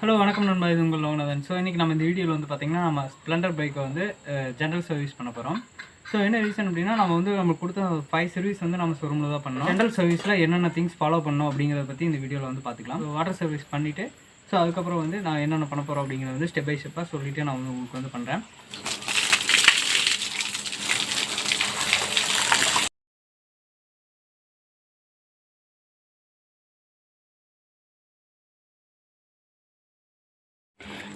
Hello வணக்கம் நண்பா, இது உங்கள் லோனதன். ஸோ இன்றைக்கி நம்ம இந்த வீடியோவில் வந்து பார்த்திங்கன்னா நம்ம ஸ்ப்ளெண்டர் பைக்கை வந்து ஜென்ரல் சர்வீஸ் பண்ண போகிறோம். ஸோ என்ன ரீசன் அப்படின்னா, நம்ம வந்து நம்மளுக்கு கொடுத்த 5 சர்வீஸ் வந்து நம்ம ஷோரூமில் தான் பண்ணோம். ஜென்ரல் சர்வீஸில் என்னென்ன திங்ஸ் ஃபாலோ பண்ணோம் அப்படிங்கிறத பற்றி இந்த வீடியோவில் வந்து பார்த்துக்கலாம். ஸோ வாட்டர் சர்வீஸ் பண்ணிவிட்டு ஸோ அதுக்கப்புறம் வந்து நான் என்னென்ன பண்ண போகிறோம் அப்படிங்கிறத வந்து ஸ்டெப் பை ஸ்டெப்பாக சொல்லிவிட்டு நான் வந்து உங்களுக்கு வந்து பண்ணுறேன்.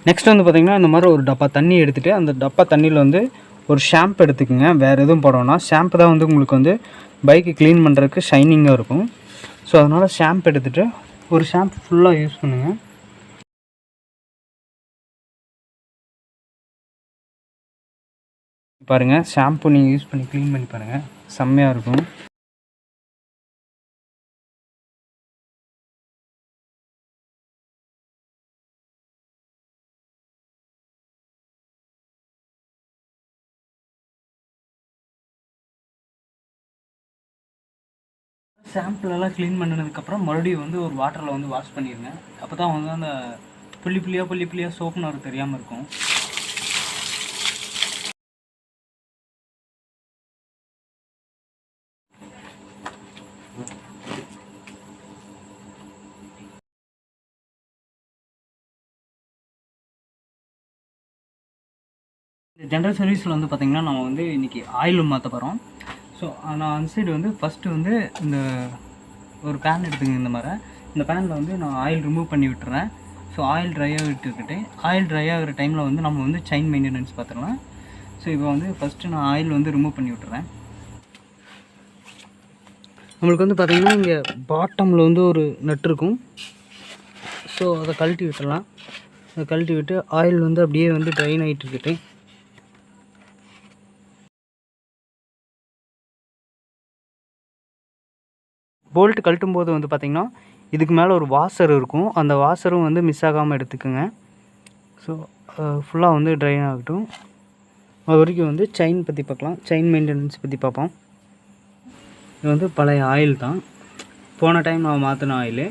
நெக்ஸ்ட் வந்து பார்த்திங்கன்னா இந்த மாதிரி ஒரு டப்பா தண்ணி எடுத்துகிட்டு அந்த டப்பா தண்ணியில் வந்து ஒரு ஷாம்பு எடுத்துக்கோங்க. வேறு எதுவும் போடணும்னா ஷாம்பு தான் வந்து உங்களுக்கு வந்து பைக்கு க்ளீன் பண்ணுறதுக்கு ஷைனிங்காக இருக்கும். ஸோ அதனால் ஷாம்பு எடுத்துகிட்டு ஒரு ஷாம்பு ஃபுல்லாக யூஸ் பண்ணுங்கள். பாருங்கள், ஷாம்பு நீங்கள் யூஸ் பண்ணி க்ளீன் பண்ணி பாருங்கள், செம்மையாக இருக்கும். சாம்பிளெல்லாம் க்ளீன் பண்ணினதுக்கப்புறம் மறுபடியும் வந்து ஒரு வாட்டரில் வந்து வாஷ் பண்ணிடுங்க. அப்போ தான் வந்து அந்த புள்ளி புள்ளியாக சோப்புன்னு ஒரு தெரியாமல் இருக்கும். இந்த ஜென்ரல் சர்வீஸில் வந்து பார்த்திங்கன்னா நம்ம வந்து இன்றைக்கி ஆயில் மாற்ற போகிறோம். ஸோ நான் அந்த சைடு வந்து ஃபஸ்ட்டு வந்து இந்த ஒரு பேன் எடுத்துங்க. இந்த பேனில் வந்து நான் ஆயில் ரிமூவ் பண்ணி விட்டுறேன். ஸோ ஆயில் ட்ரை ஆகிட்டுருக்கிட்டு ஆயில் ட்ரை ஆகிற டைமில் வந்து நம்ம வந்து செயின் மெயின்டெனன்ஸ் பார்த்துக்கலாம். ஸோ இப்போ வந்து ஃபஸ்ட்டு நான் ஆயில் வந்து ரிமூவ் பண்ணி விட்டுறேன். நம்மளுக்கு வந்து பார்த்திங்கன்னா இங்கே பாட்டமில் வந்து ஒரு நட் இருக்கும். ஸோ அதை கழட்டி விட்டுடலாம். அதை கழட்டி விட்டு ஆயில் வந்து அப்படியே வந்து ட்ரைன் ஆகிட்டுருக்கிட்டு போல்ட்டு கழட்டும் போது வந்து பார்த்திங்கன்னா இதுக்கு மேலே ஒரு வாஷர் இருக்கும். அந்த வாஷரும் வந்து மிஸ் ஆகாமல் எடுத்துக்கோங்க. ஸோ ஃபுல்லாக வந்து ட்ரைன் ஆகட்டும். அது வரைக்கும் வந்து செயின் பற்றி பார்க்கலாம், செயின் மெயின்டெனன்ஸ் பற்றி பார்ப்போம். இது வந்து பழைய ஆயில் தான், போன டைம் நான் மாற்றின ஆயிலு.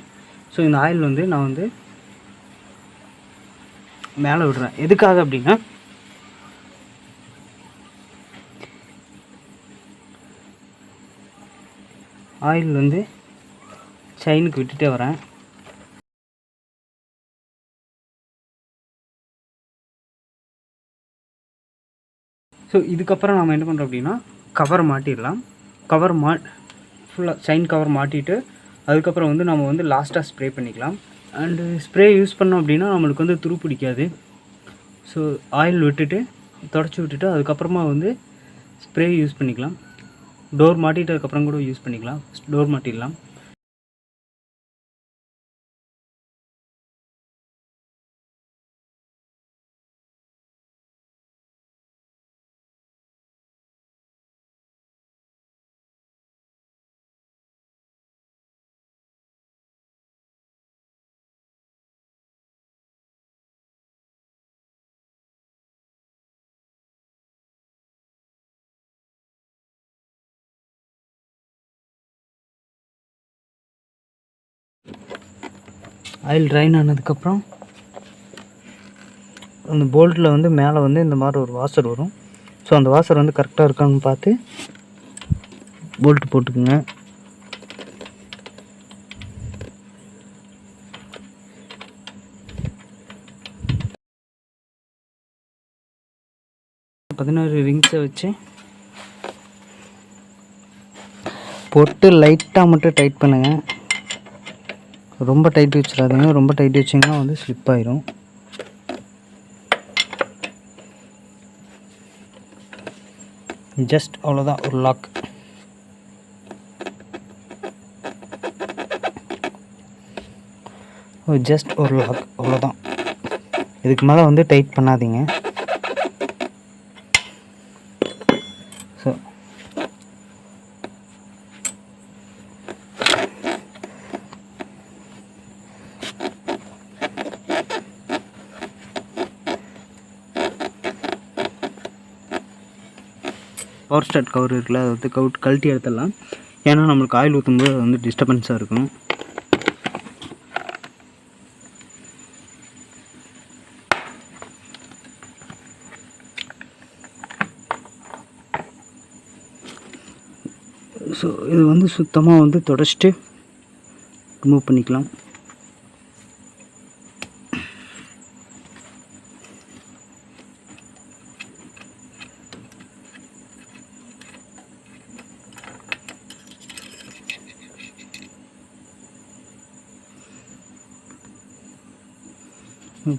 ஸோ இந்த ஆயில் வந்து நான் வந்து மேலே விடுறேன். எதுக்காக அப்படின்னா, ஆயில் வந்து செயினுக்கு விட்டுட்டே வரேன். ஸோ இதுக்கப்புறம் நம்ம என்ன பண்ணுறோம் அப்படின்னா கவர் மாட்டிடலாம். ஃபுல்லாக செயின் கவர் மாட்டிட்டு அதுக்கப்புறம் வந்து நம்ம வந்து லாஸ்ட்டாக ஸ்ப்ரே பண்ணிக்கலாம். அண்டு ஸ்ப்ரே யூஸ் பண்ணோம் அப்படின்னா நம்மளுக்கு வந்து துரு பிடிக்காது. ஸோ ஆயில் விட்டுட்டு தொடச்சி விட்டுட்டு அதுக்கப்புறமா வந்து ஸ்ப்ரே யூஸ் பண்ணிக்கலாம். டோர் மாட்டிட்டதுக்கப்புறம் கூட யூஸ் பண்ணிக்கலாம். டோர் மாட்டிடலாம். ஆயில் ட்ரைன் ஆனதுக்கப்புறம் அந்த போல்ட்டில் வந்து மேலே வந்து இந்த மாதிரி ஒரு வாஷர் வரும். ஸோ அந்த வாஷர் வந்து கரெக்டாக இருக்கான்னு பார்த்து போல்ட்டு போட்டுக்குங்க. பதினாறு ரிங்ஸை வச்சு போட்டு லைட்டாக மட்டும் டைட் பண்ணுங்கள். ரொம்ப டைட் வச்சிடாதீங்க. ரொம்ப டைட் வச்சிங்கன்னா வந்து ஸ்லிப் ஆயிரும். ஜஸ்ட் அவ்வளோதான், ஒரு லாக். ஜஸ்ட் ஒரு லாக், அவ்வளோதான். இதுக்கு மேலே வந்து டைட் பண்ணாதீங்க. ஸோ பவர் ஸ்டார்ட் கவர் இருக்குல்ல, அதை வந்து கழட்டி எடுத்துடலாம். ஏன்னா நம்மளுக்கு ஆயில் ஊற்றும்போது அது வந்து டிஸ்டர்பன்ஸாக இருக்கும். ஸோ இது வந்து சுத்தமாக வந்து தொடச்சிட்டு ரிமூவ் பண்ணிக்கலாம்.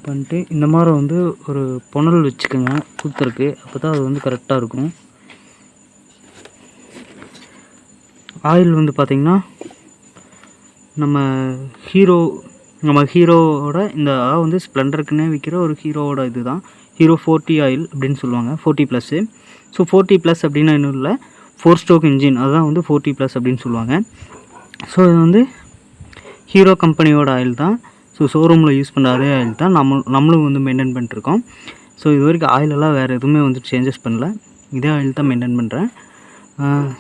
பண்ணிட்டு இந்த மாதிரி வந்து ஒரு புனல் வச்சுக்கோங்க குத்துறதுக்கு, அப்போ தான் அது வந்து கரெக்டாக இருக்கும். ஆயில் வந்து பார்த்திங்கன்னா நம்ம ஹீரோவோட இந்த வந்து ஸ்ப்ளெண்டருக்குன்னே விற்கிற ஒரு ஹீரோவோட இது தான் ஹீரோ 40 ஆயில் அப்படின்னு சொல்லுவாங்க, 40+. ஸோ 40+ அப்படின்னா இன்னும் இல்லை, 4 ஸ்ட்ரோக் இன்ஜின், அதுதான் வந்து 40+ அப்படின்னு சொல்லுவாங்க. ஸோ இது வந்து ஹீரோ கம்பெனியோட ஆயில் தான். ஸோ ஷோரூமில் யூஸ் பண்ணுற அதே ஆயில் தான் நம்மளும் வந்து மெயின்டைன் பண்ணிட்டுருக்கோம். ஸோ இது வரைக்கும் ஆயிலெல்லாம் வேறு எதுவுமே வந்து சேஞ்சஸ் பண்ணல, இதே ஆயில் தான் மெயின்டைன் பண்ணுறேன்.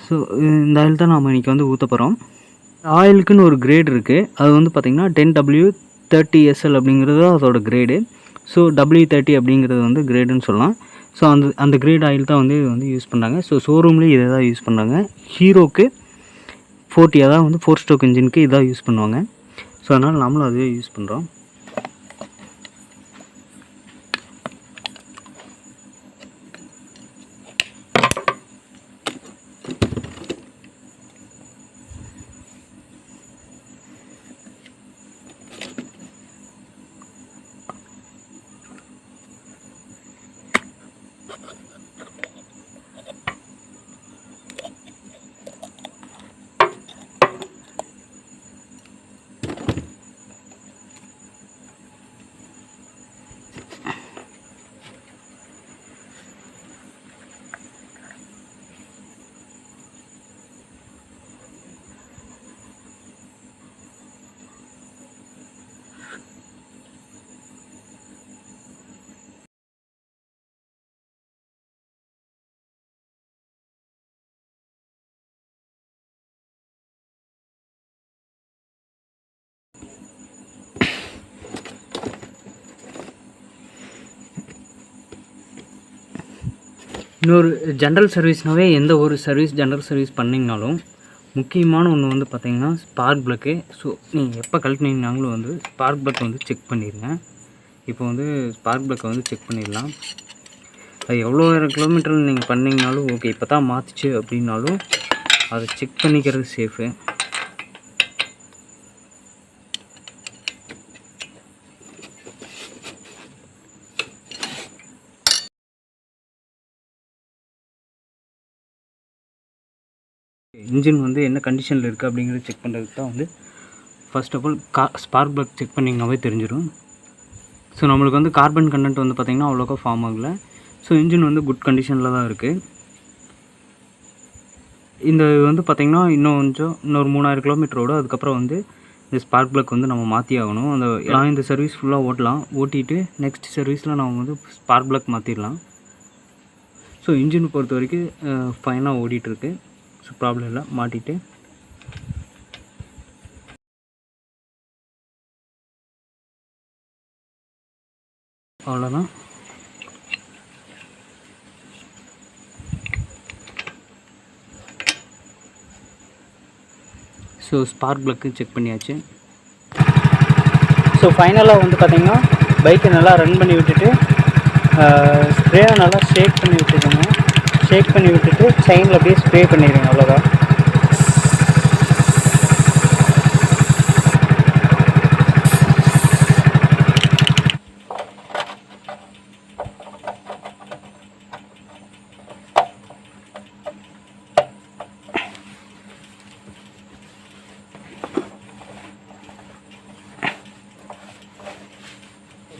ஸோ இந்த ஆயில் தான் நாம் இன்றைக்கி வந்து ஊற்ற போகிறோம். ஆயிலுக்குன்னு ஒரு கிரேட் இருக்குது, அது வந்து பார்த்திங்கன்னா 10W30SL அப்படிங்கிறது அதோட கிரேடு. ஸோ W30 அப்படிங்கிறது வந்து கிரேடுன்னு சொல்லலாம். ஸோ அந்த கிரேட் ஆயில் தான் வந்து இது வந்து யூஸ் பண்ணுறாங்க. ஸோ ஷோரூம்லேயும் இதை தான் யூஸ் பண்ணுறாங்க. ஹீரோக்கு 40, அதாவது வந்து 4 ஸ்ட்ரோக் இன்ஜினுக்கு இதாக யூஸ் பண்ணுவாங்க. ஸோ அதனால் நம்மளும் அதுவே யூஸ் பண்ணுறோம். இன்னொரு ஜென்ரல் சர்வீஸ்னாவே எந்த ஒரு ஜென்ரல் சர்வீஸ் பண்ணிங்கனாலும் முக்கியமான ஒன்று வந்து பார்த்திங்கன்னா ஸ்பார்க் ப்ளக்கு. ஸோ நீங்கள் எப்போ கழட்டினீங்கனாலும் வந்து ஸ்பார்க் ப்ளக் வந்து செக் பண்ணிடுங்க. இப்போ வந்து ஸ்பார்க் ப்ளக்கை வந்து செக் பண்ணிடலாம். அது எவ்வளோ கிலோமீட்டர் நீங்கள் பண்ணிங்கனாலும் ஓகே, இப்போ தான் மாற்றிச்சு அப்படின்னாலும் அதை செக் பண்ணிக்கிறது சேஃபு. இன்ஜின் வந்து என்ன கண்டிஷனில் இருக்குது அப்படிங்கிறத செக் பண்ணுறதுக்கு தான் வந்து first of all spark plug check பண்ணிங்கனாவே தெரிஞ்சிடும். ஸோ நம்மளுக்கு வந்து கார்பன் கண்டென்ட் வந்து பார்த்திங்கன்னா அவ்வளோக்கா ஃபார்ம் ஆகலை. ஸோ இன்ஜின் வந்து குட் கண்டிஷனில் தான் இருக்குது. இந்த வந்து பார்த்திங்கன்னா இன்னொரு 3000 கிலோமீட்டரோடு அதுக்கப்புறம் வந்து இந்த ஸ்பார்க் ப்ளக் வந்து நம்ம மாற்றி ஆகணும். நான் இந்த சர்வீஸ் ஃபுல்லாக ஓட்டிட்டு நெக்ஸ்ட் சர்வீஸில் நம்ம வந்து ஸ்பார்க் ப்ளக் மாற்றிடலாம். ஸோ இன்ஜின் பொறுத்த வரைக்கும் ஃபைனாக ஓடிட்டுருக்கு. ஸோ ப்ராப்ளம் இல்லை, மாட்டிட்டு அவ்வளோதான். ஸோ ஸ்பார்க் ப்ளக்கு செக் பண்ணியாச்சு. ஸோ ஃபைனலாக வந்து பார்த்திங்கன்னா பைக்கை நல்லா ரன் பண்ணி விட்டுட்டு ஸ்ப்ரேயை நல்லா ஷேக் பண்ணி விட்டுடுங்க. ஷேக் பண்ணி விட்டுட்டு செயினில் அப்படியே ஸ்ப்ரே பண்ணிடுங்க, அவ்வளோதான்.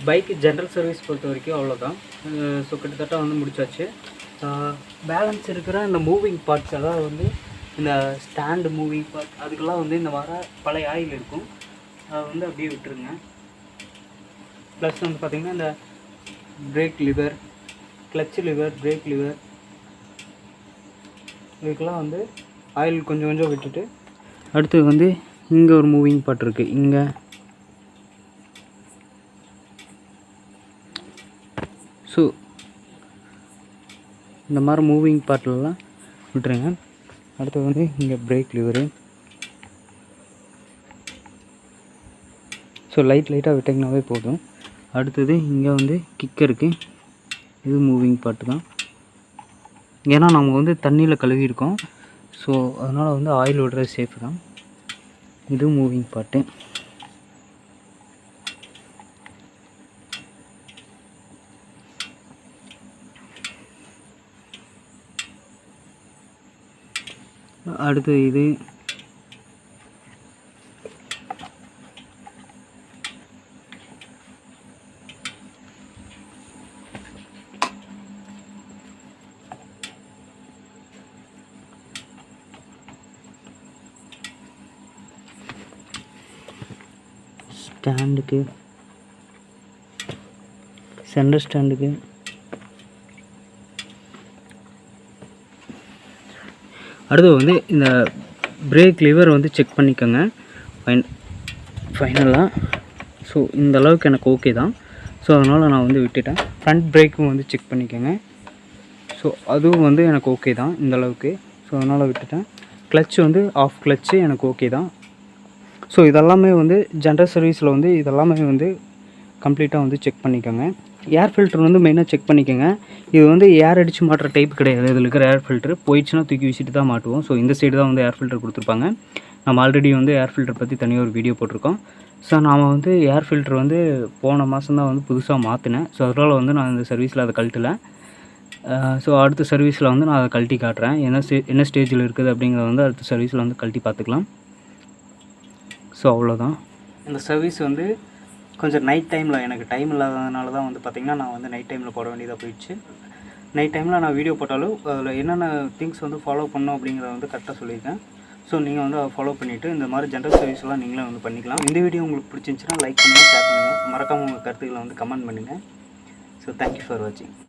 பைக்கு ஜென்ரல் சர்வீஸ் பொறுத்த வரைக்கும் அவ்வளோதான். ஸோ கிட்டத்தட்ட வந்து முடிச்சாச்சு. பேலன்ஸ் இருக்கிற இந்த மூவிங் பார்ட்ஸ், அதாவது வந்து இந்த ஸ்டாண்டு மூவிங் பார்ட், அதுக்கெல்லாம் வந்து இந்த வர பழைய ஆயில் இருக்கும், அதை வந்து அப்படியே விட்டுருங்க. ப்ளஸ் வந்து பார்த்திங்கன்னா இந்த break liver, clutch liver, break liver, இதுக்கெல்லாம் வந்து ஆயில் கொஞ்சம் கொஞ்சம் விட்டுட்டு, அடுத்து வந்து இங்கே ஒரு மூவிங் பார்ட் இருக்குது, இங்கே ஸோ இந்த மாதிரி மூவிங் பார்ட்லலாம் விட்டுருங்க. அடுத்து வந்து இங்கே பிரேக் லிவரு. ஸோ லைட்டாக விட்டிங்கனாவே போதும். அடுத்தது இங்கே வந்து கிக்கர் இருக்குது. இது மூவிங் பார்ட்டு தான். ஏன்னா நம்ம வந்து தண்ணியில் கழுவிருக்கோம். ஸோ அதனால் வந்து ஆயில் விடுறது சேஃப் தான். இது மூவிங் பார்ட்டு. அடுத்து இது ஸ்டாண்டுக்கு, சென்டர் ஸ்டாண்டுக்கு. அடுத்து வந்து இந்த பிரேக் லிவர் வந்து செக் பண்ணிக்கோங்க ஃபைனலாக. ஸோ இந்த அளவுக்கு எனக்கு ஓகே தான். ஸோ அதனால் நான் வந்து விட்டுட்டேன். ஃப்ரண்ட் பிரேக்கும் வந்து செக் பண்ணிக்கோங்க. ஸோ அதுவும் வந்து எனக்கு ஓகே தான் இந்த அளவுக்கு. ஸோ அதனால் விட்டுட்டேன். கிளச்சு வந்து ஆஃப் கிளச்சு எனக்கு ஓகே தான். ஸோ இதெல்லாமே வந்து ஜென்ரல் சர்வீஸில் வந்து இதெல்லாமே வந்து கம்ப்ளீட்டாக வந்து செக் பண்ணிக்கோங்க. ஏர் ஃபில்ட்ரு வந்து மெயினாக செக் பண்ணிக்கோங்க. இது வந்து ஏர் அடித்து மாட்டுற டைப் கிடையாது. இதில் இருக்கிற ஏர் ஃபில்ட்ரு போயிடுச்சுன்னா தூக்கி வீசிட்டு தான் மாட்டுவோம். ஸோ இந்த சைடு தான் வந்து ஏர் ஃபில்டர் கொடுத்துருப்பாங்க. நம்ம ஆல்ரெடி வந்து ஏர் ஃபில்டர் பற்றி தனியாக ஒரு வீடியோ போட்டிருக்கோம். ஸோ நான் வந்து ஏர் ஃபில்ட்ரு வந்து போன மாதம் தான் வந்து புதுசாக மாற்றினேன். ஸோ அதனால் வந்து நான் இந்த சர்வீஸில் அதை கழட்டலை. ஸோ அடுத்த சர்வீஸில் வந்து நான் அதை கழட்டி காட்டுறேன். என்ன ஸ்டேஜில் இருக்குது அப்படிங்கிறத வந்து அடுத்த சர்வீஸில் வந்து கழட்டி பார்த்துக்கலாம். ஸோ அவ்வளோதான். இந்த சர்வீஸ் வந்து கொஞ்சம் நைட் டைமில் எனக்கு டைம் இல்லாததுனால தான் வந்து பார்த்திங்கன்னா நான் வந்து நைட் டைமில் போட வேண்டியதாக போயிடுச்சு. நைட் டைமில் நான் வீடியோ போட்டாலும் அதில் என்னென்ன திங்ஸ் வந்து ஃபாலோ பண்ணணும் அப்படிங்கிறத வந்து கரெக்டாக சொல்லியிருக்கேன். ஸோ நீங்கள் வந்து அதை ஃபாலோ பண்ணிவிட்டு இந்த மாதிரி ஜென்ரல் சர்வீஸ்லாம் நீங்களே வந்து பண்ணிக்கலாம். இந்த வீடியோ உங்களுக்கு பிடிச்சிருந்துச்சுன்னா லைக் பண்ணுங்கள், ஷேர் பண்ணுங்கள், மறக்காமல் உங்கள் கருத்துக்களை வந்து கமெண்ட் பண்ணுங்கள். ஸோ தேங்க்யூ ஃபார் வாட்சிங்.